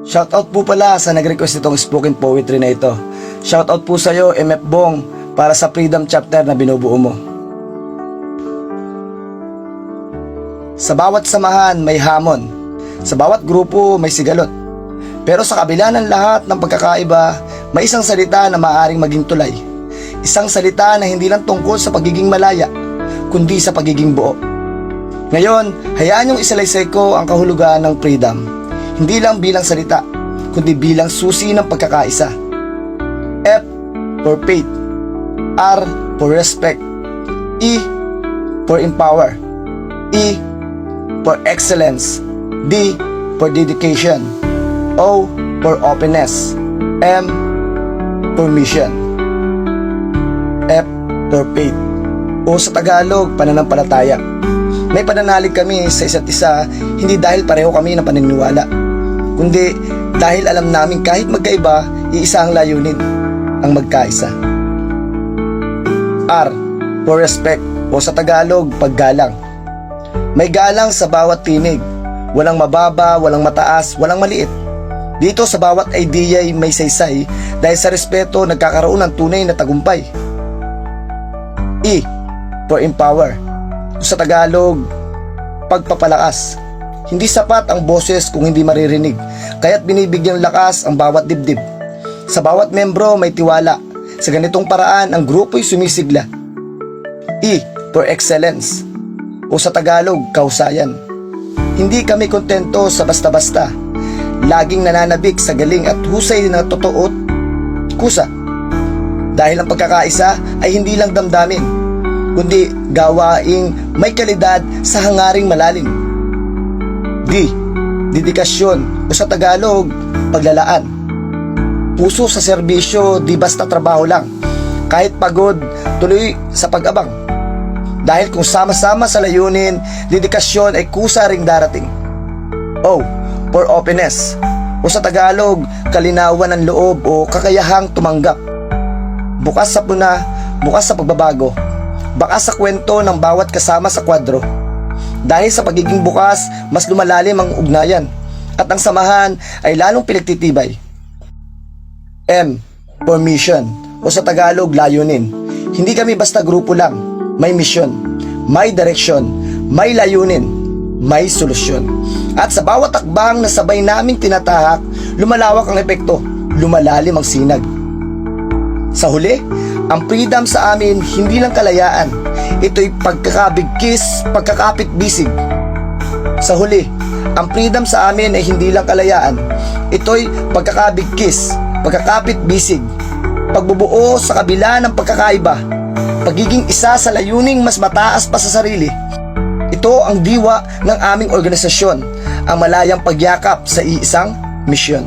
Shoutout po pala sa nag-request itong spoken poetry na ito. Shoutout po sa iyo, MF Bong, para sa Freedom Chapter na binubuo mo. Sa bawat samahan may hamon, sa bawat grupo may sigalot. Pero sa kabila ng lahat ng pagkakaiba, may isang salita na maaaring maging tulay. Isang salita na hindi lang tungkol sa pagiging malaya, kundi sa pagiging buo. Ngayon, hayaan niyong isalaysay ko ang kahulugan ng freedom. Hindi lang bilang salita, kundi bilang susi ng pagkakaisa. F for faith, R for respect, E for empower, E for excellence, D for dedication, O for openness, M for mission. F for faith, o sa Tagalog, pananampalataya. May pananalig kami sa isa't isa, hindi dahil pareho kami ng paniniwala, kundi dahil alam namin kahit magkaiba, iisa ang layunin, ang magkaisa. R for respect, o sa Tagalog, paggalang. May galang sa bawat tinig, walang mababa, walang mataas, walang maliit. Dito sa bawat idea may saysay, dahil sa respeto nagkakaroon ng tunay na tagumpay. E for empower, o sa Tagalog, pagpapalakas. Hindi sapat ang boses kung hindi maririnig, kaya't binibigyang lakas ang bawat dibdib. Sa bawat membro may tiwala, sa ganitong paraan ang grupo'y sumisigla. E for excellence, o sa Tagalog, kahusayan. Hindi kami kontento sa basta-basta, laging nananabik sa galing at husay na totoo at kusa. Dahil ang pagkakaisa ay hindi lang damdamin, kundi gawaing may kalidad sa hangaring malalim. D, dedikasyon, o sa Tagalog, paglalaan. Puso sa serbisyo, di basta trabaho lang. Kahit pagod, tuloy sa pag-abang. Dahil kung sama-sama sa layunin, dedikasyon ay kusa ring darating. O for openness, o sa Tagalog, kalinawan ng loob o kakayahang tumanggap. Bukas sa puna, bukas sa pagbabago, bakas sa kwento ng bawat kasama sa kwadro. Dahil sa pagiging bukas, mas lumalalim ang ugnayan, at ang samahan ay lalong pinagtitibay. M for mission, o sa Tagalog, layunin. Hindi kami basta grupo lang, may misyon, may direksyon, may layunin, may solusyon. At sa bawat takbang na sabay naming tinatahak, lumalawak ang epekto, lumalalim ang sinag. Sa huli, ang freedom sa amin hindi lang kalayaan, ito'y pagkakabigkis, pagkakapit-bisig. Sa huli, ang freedom sa amin ay hindi lang kalayaan, ito'y pagkakabigkis, pagkakapit-bisig, pagbubuo sa kabila ng pagkakaiba, pagiging isa sa layuning mas mataas pa sa sarili. Ito ang diwa ng aming organisasyon, ang malayang pagyakap sa iisang misyon.